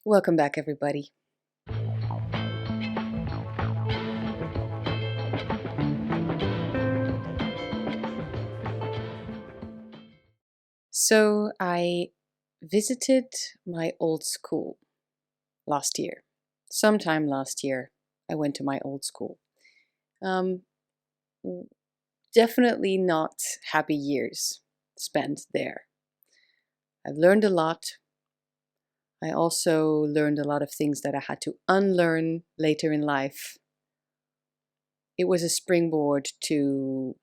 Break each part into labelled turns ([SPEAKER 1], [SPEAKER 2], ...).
[SPEAKER 1] Welcome back, everybody. So I visited my old school last year. Sometime last year, I went to my old school. Um, Definitely not happy years spent there. I've learned a lot. I also learned a lot of things that I had to unlearn later in life. It was a springboard to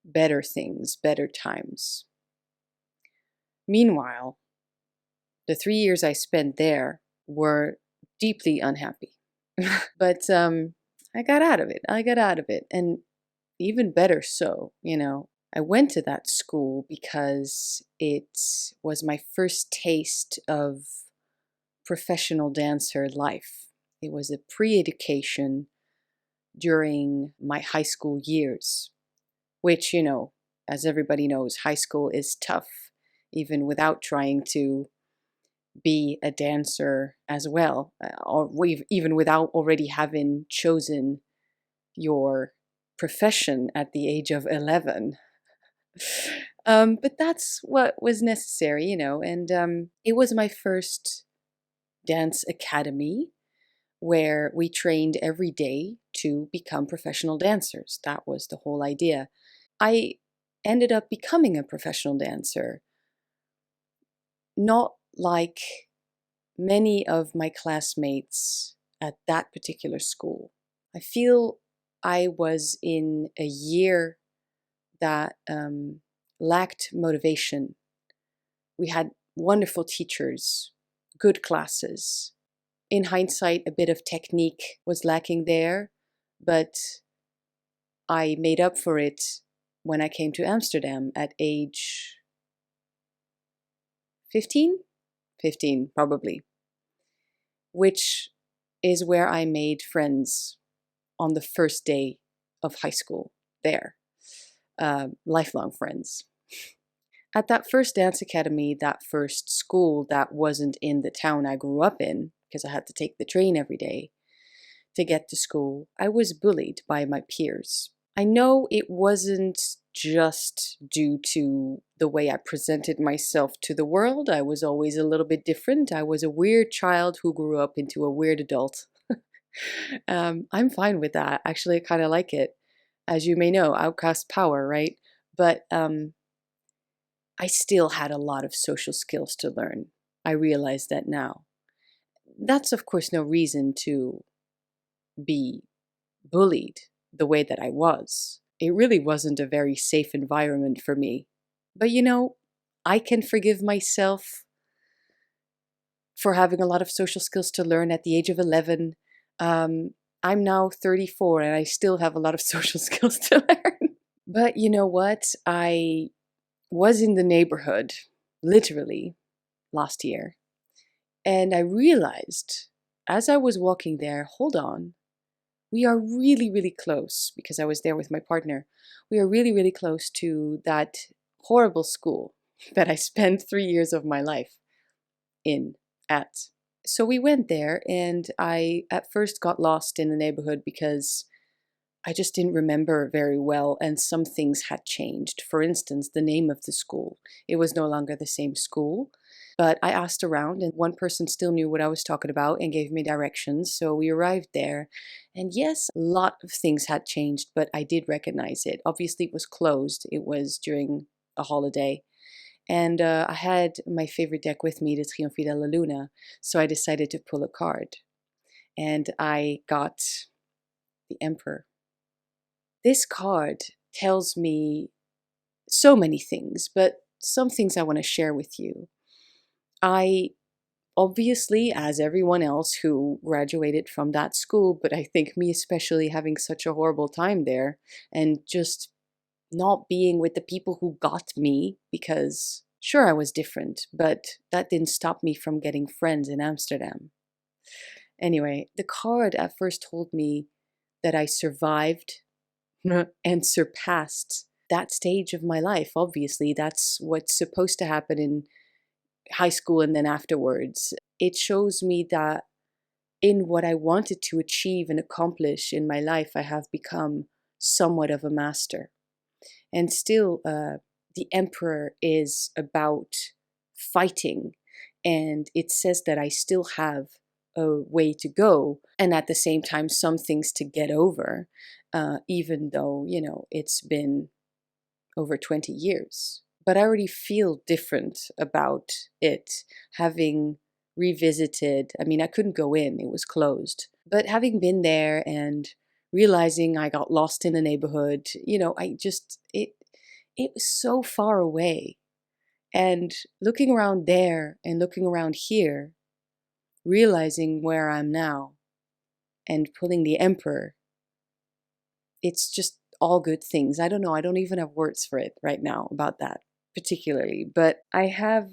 [SPEAKER 1] better things, better times. Meanwhile, the 3 years I spent there were deeply unhappy. But I got out of it. I got out of it. And even better so. I went to that school because it was my first taste of professional dancer life. It was a pre education during my high school years, which, as everybody knows, high school is tough, even without trying to be a dancer as well, or even without already having chosen your profession at the age of 11. But that's what was necessary. And it was my first dance academy where we trained every day to become professional dancers. That was the whole idea. I ended up becoming a professional dancer, not like many of my classmates at that particular school. I feel I was in a year that lacked motivation. We had wonderful teachers, good classes. In hindsight, a bit of technique was lacking there, but I made up for it when I came to Amsterdam at age 15? 15, probably, which is where I made friends on the first day of high school there, lifelong friends. At that first dance academy, that first school that wasn't in the town I grew up in, because I had to take the train every day to get to school, I was bullied by my peers. I know it wasn't just due to the way I presented myself to the world. I was always a little bit different. I was a weird child who grew up into a weird adult. I'm fine with that. Actually, I kind of like it. As you may know, outcast power, right? But I still had a lot of social skills to learn. I realize that now. That's, of course, no reason to be bullied the way that I was. It really wasn't a very safe environment for me. But I can forgive myself for having a lot of social skills to learn at the age of 11. I'm now 34 and I still have a lot of social skills to learn. But you know what? I was in the neighborhood, literally, last year. And I realized as I was walking there, hold on, we are really, really close, because I was there with my partner. We are really, really close to that horrible school that I spent 3 years of my life at. So we went there, and I at first got lost in the neighborhood because I just didn't remember very well, and some things had changed. For instance, the name of the school. It was no longer the same school, but I asked around, and one person still knew what I was talking about and gave me directions. So we arrived there, and yes, a lot of things had changed, but I did recognize it. Obviously, it was closed. It was during a holiday. And I had my favorite deck with me, the Triomphe de la Luna, so I decided to pull a card. And I got the Emperor. This card tells me so many things, but some things I want to share with you. I obviously, as everyone else who graduated from that school, but I think me especially, having such a horrible time there and just not being with the people who got me, because sure, I was different, but that didn't stop me from getting friends in Amsterdam. Anyway, the card at first told me that I survived and surpassed that stage of my life. Obviously, that's what's supposed to happen high school and then afterwards. It shows me that in what I wanted to achieve and accomplish in my life, I have become somewhat of a master. And still, the Emperor is about fighting, and it says that I still have a way to go, and at the same time, some things to get over, even though, it's been over 20 years. But I already feel different about it, having revisited. I mean, I couldn't go in, it was closed. But having been there and realizing I got lost in the neighborhood, it was so far away. And looking around there and looking around here, realizing where I'm now and pulling the Emperor, it's just all good things. I don't know. I don't even have words for it right now about that particularly, but I have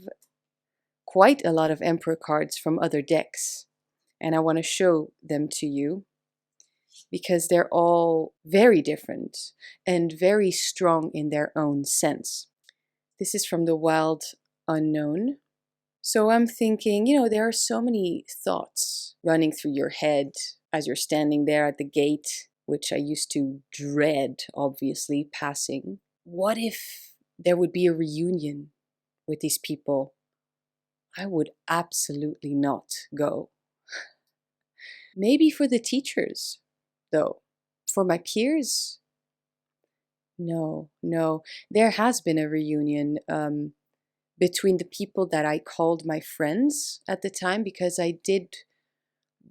[SPEAKER 1] quite a lot of Emperor cards from other decks, and I want to show them to you because they're all very different and very strong in their own sense. This is from the Wild Unknown. So I'm thinking, there are so many thoughts running through your head as you're standing there at the gate, which I used to dread, obviously, passing. What if there would be a reunion with these people? I would absolutely not go. Maybe for the teachers, though. For my peers? No. There has been a reunion between the people that I called my friends at the time, because I did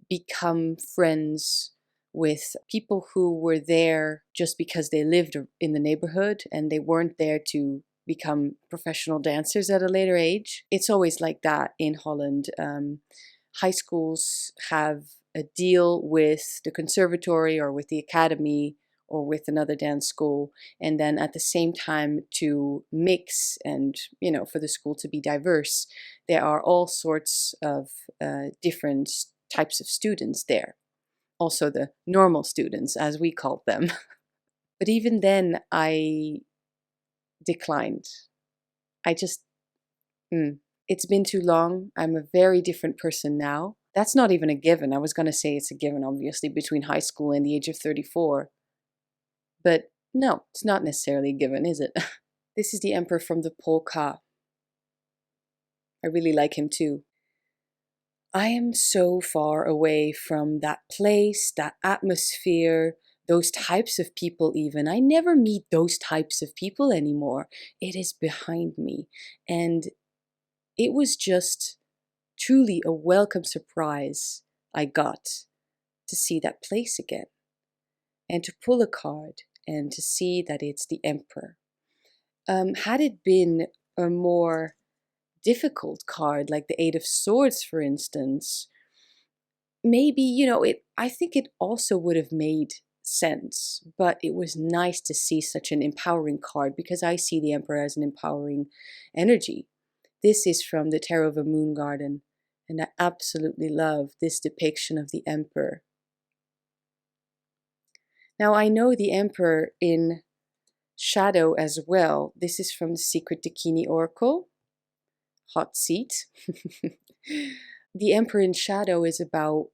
[SPEAKER 1] become friends with people who were there just because they lived in the neighborhood and they weren't there to become professional dancers at a later age. It's always like that in Holland. High schools have a deal with the conservatory or with the academy or with another dance school, and then at the same time to mix and, for the school to be diverse, there are all sorts of different types of students there. Also the normal students, as we called them. But even then, I declined. It's been too long. I'm a very different person now. That's not even a given. I was going to say it's a given, obviously, between high school and the age of 34. But no, it's not necessarily a given, is it? This is the Emperor from the polka. I really like him too. I am so far away from that place, that atmosphere, those types of people even. I never meet those types of people anymore. It is behind me. And it was just truly a welcome surprise I got to see that place again and to pull a card and to see that it's the Emperor. Had it been a more difficult card, like the Eight of Swords, for instance, maybe, I think it also would have made sense, but it was nice to see such an empowering card because I see the Emperor as an empowering energy. This is from the Tarot of a Moon Garden, and I absolutely love this depiction of the Emperor. Now, I know the Emperor in shadow as well. This is from the Secret Dakini Oracle. Hot seat. The Emperor in shadow is about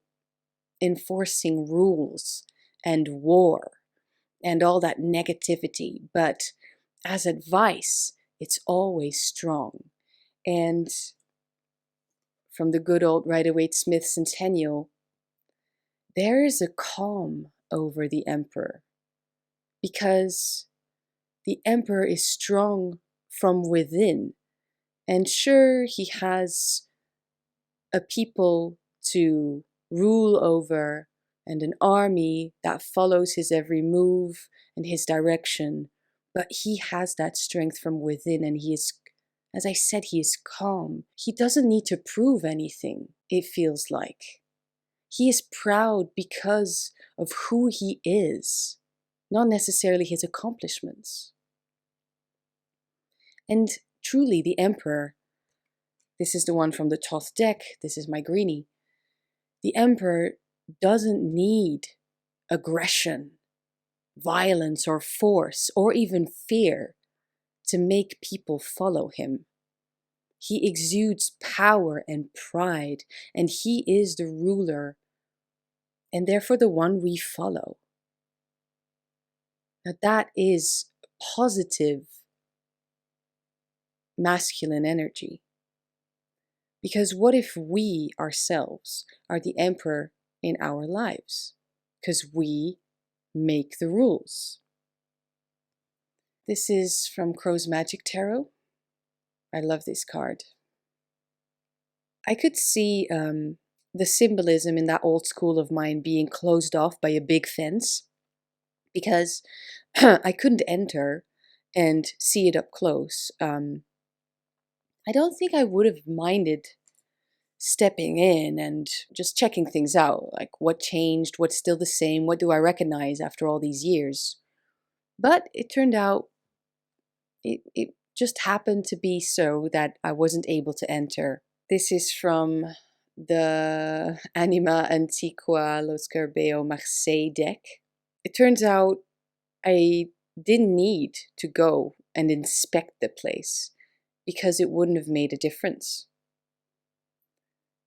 [SPEAKER 1] enforcing rules and war and all that negativity, but as advice, it's always strong. And from the good old Rider-Waite-Smith Centennial, there is a calm over the Emperor because the Emperor is strong from within. And sure, he has a people to rule over and an army that follows his every move and his direction. But he has that strength from within, and he is, as I said, he is calm. He doesn't need to prove anything, it feels like. He is proud because of who he is, not necessarily his accomplishments. And truly, the Emperor, this is the one from the Thoth deck, this is my greenie. The Emperor doesn't need aggression, violence, or force, or even fear to make people follow him. He exudes power and pride, and he is the ruler, and therefore the one we follow. Now that is positive masculine energy. Because what if we ourselves are the emperor in our lives? Because we make the rules. This is from Crow's Magic Tarot. I love this card. I could see the symbolism in that old school of mine being closed off by a big fence, because I couldn't enter and see it up close. I don't think I would have minded stepping in and just checking things out, like what changed, what's still the same, what do I recognize after all these years. But it turned out it just happened to be so that I wasn't able to enter. This is from the Anima Antiqua Lo Scarabeo Marseille deck. It turns out I didn't need to go and inspect the place because it wouldn't have made a difference.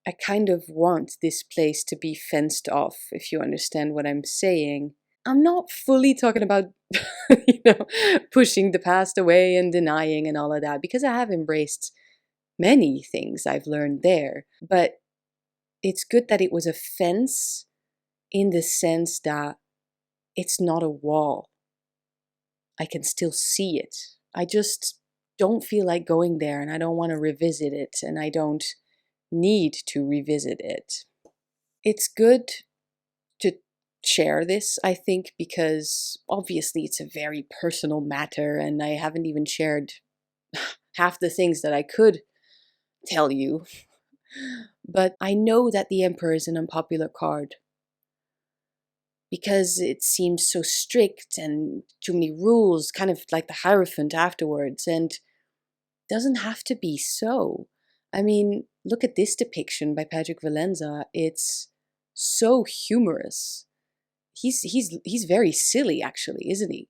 [SPEAKER 1] I kind of want this place to be fenced off, if you understand what I'm saying. I'm not fully talking about, pushing the past away and denying and all of that, because I have embraced many things I've learned there. But it's good that it was a fence in the sense that it's not a wall. I can still see it. I just don't feel like going there, and I don't want to revisit it, and I don't need to revisit it. It's good to share this, I think, because obviously it's a very personal matter, and I haven't even shared half the things that I could tell you. But I know that the Emperor is an unpopular card because it seems so strict and too many rules, kind of like the Hierophant afterwards, and doesn't have to be so. I mean, look at this depiction by Patrick Valenza. It's so humorous. He's very silly, actually, isn't he?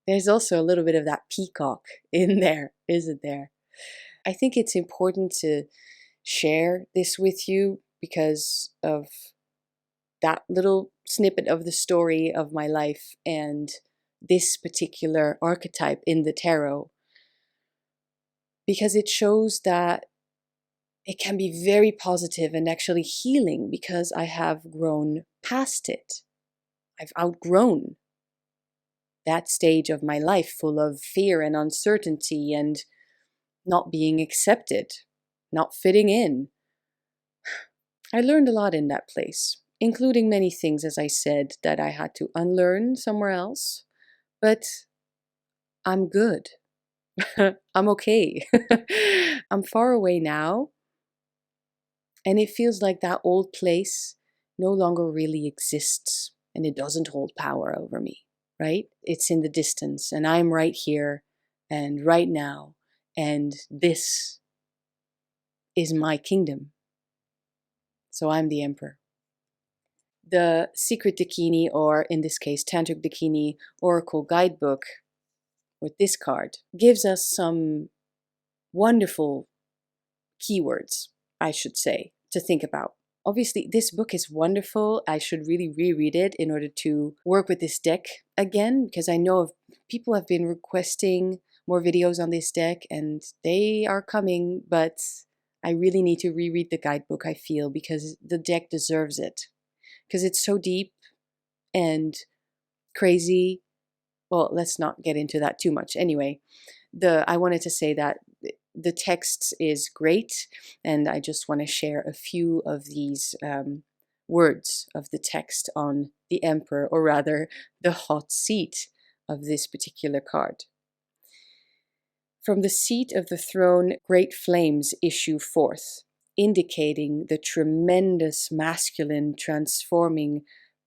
[SPEAKER 1] There's also a little bit of that peacock in there, isn't there? I think it's important to share this with you because of that little snippet of the story of my life and this particular archetype in the tarot, because it shows that it can be very positive and actually healing, because I have grown past it. I've outgrown that stage of my life full of fear and uncertainty and not being accepted, not fitting in. I learned a lot in that place, including many things, as I said, that I had to unlearn somewhere else. But I'm good. I'm okay. I'm far away now. And it feels like that old place no longer really exists, and it doesn't hold power over me, right? It's in the distance, and I'm right here and right now, and this is my kingdom. So I'm the emperor. The Secret Dakini, or in this case, Tantric Dakini Oracle Guidebook with this card, gives us some wonderful keywords, I should say, to think about. Obviously, this book is wonderful. I should really reread it in order to work with this deck again, because I know people have been requesting more videos on this deck, and they are coming, but I really need to reread the guidebook, I feel, because the deck deserves it. Because it's so deep and crazy. Well, let's not get into that too much. Anyway, I wanted to say that the text is great, and I just want to share a few of these words of the text on the Emperor, or rather the hot seat of this particular card. From the seat of the throne, great flames issue forth, indicating the tremendous masculine transforming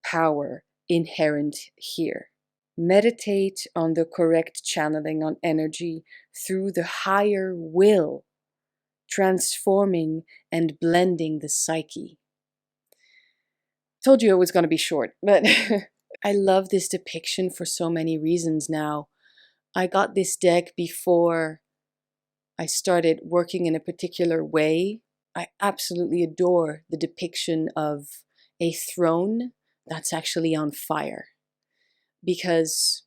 [SPEAKER 1] power inherent here. Meditate on the correct channeling on energy through the higher will, transforming and blending the psyche. Told you it was going to be short, but I love this depiction for so many reasons now. I got this deck before I started working in a particular way. I absolutely adore the depiction of a throne that's actually on fire, because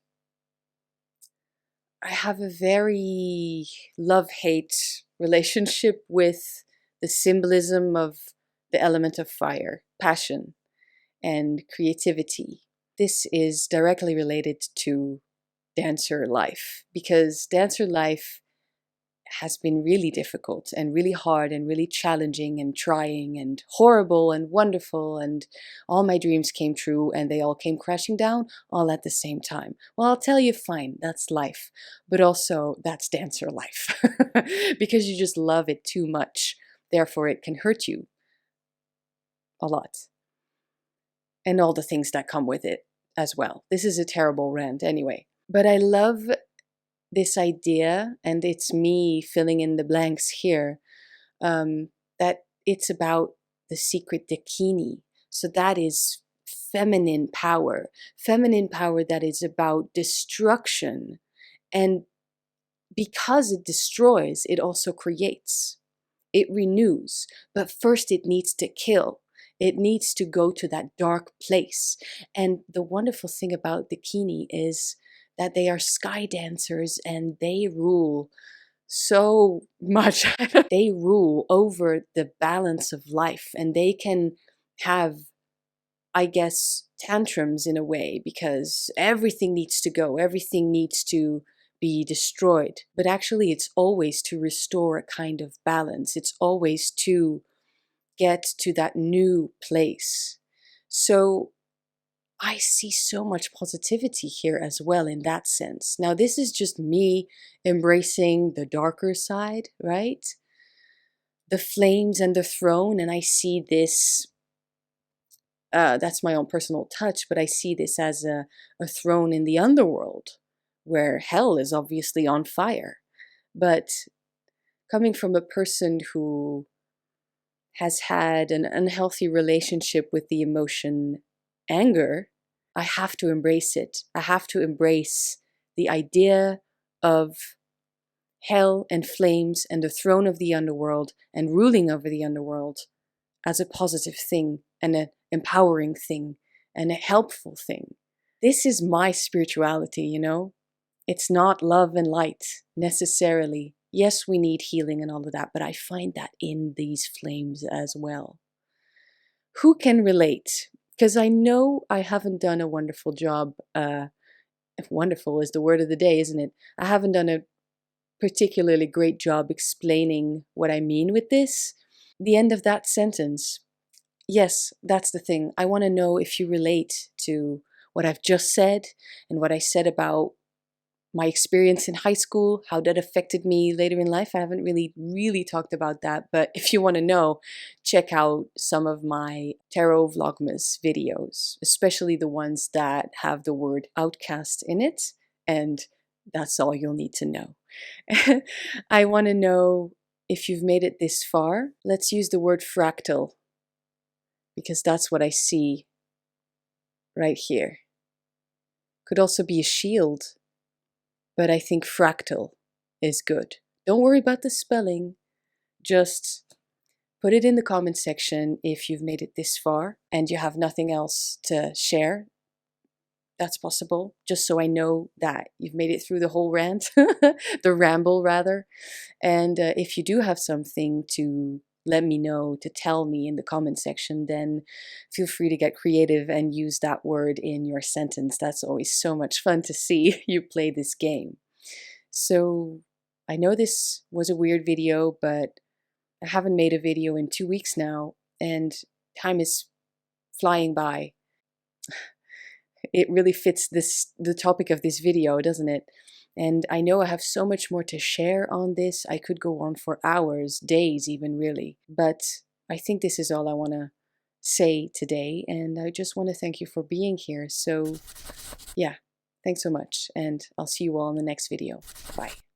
[SPEAKER 1] I have a very love-hate relationship with the symbolism of the element of fire, passion, and creativity. This is directly related to dancer life, because dancer life has been really difficult and really hard and really challenging and trying and horrible and wonderful, and all my dreams came true and they all came crashing down all at the same time. Well, I'll tell you, fine, that's life, but also that's dancer life because you just love it too much. Therefore, it can hurt you a lot, and all the things that come with it as well. This is a terrible rant anyway, but I love this idea, and it's me filling in the blanks here, that it's about the secret dakini. So that is feminine power that is about destruction. And because it destroys, it also creates. It renews. But first it needs to kill. It needs to go to that dark place. And the wonderful thing about dakini is that they are sky dancers, and they rule so much. They rule over the balance of life, and they can have, I guess, tantrums in a way, because everything needs to go, everything needs to be destroyed. But actually, it's always to restore a kind of balance. It's always to get to that new place. So I see so much positivity here as well in that sense. Now, this is just me embracing the darker side, right? The flames and the throne, and I see this, that's my own personal touch, but I see this as a throne in the underworld, where hell is obviously on fire. But coming from a person who has had an unhealthy relationship with the emotion anger, I have to embrace it. I have to embrace the idea of hell and flames and the throne of the underworld and ruling over the underworld as a positive thing and an empowering thing and a helpful thing. This is my spirituality, you know? It's not love and light necessarily. Yes, we need healing and all of that, but I find that in these flames as well. Who can relate? Because I know I haven't done a wonderful job. Wonderful is the word of the day, isn't it? I haven't done a particularly great job explaining what I mean with this. The end of that sentence, yes, that's the thing. I want to know if you relate to what I've just said and what I said about my experience in high school, how that affected me later in life. I haven't really talked about that, but if you want to know, check out some of my tarot vlogmas videos, especially the ones that have the word outcast in it, and that's all you'll need to know. I want to know if you've made it this far. Let's use the word fractal, because that's what I see right here. Could also be a shield, but I think fractal is good. Don't worry about the spelling. Just put it in the comment section if you've made it this far and you have nothing else to share. That's possible, just so I know that you've made it through the whole rant, the ramble rather. And if you do have something to let me know, to tell me in the comment section, then feel free to get creative and use that word in your sentence. That's always so much fun to see you play this game. So I know this was a weird video, but I haven't made a video in 2 weeks now, and time is flying by. It really fits the topic of this video, doesn't it? And I know I have so much more to share on this. I could go on for hours, days even, really. But I think this is all I want to say today, and I just want to thank you for being here. So yeah, thanks so much, and I'll see you all in the next video. Bye.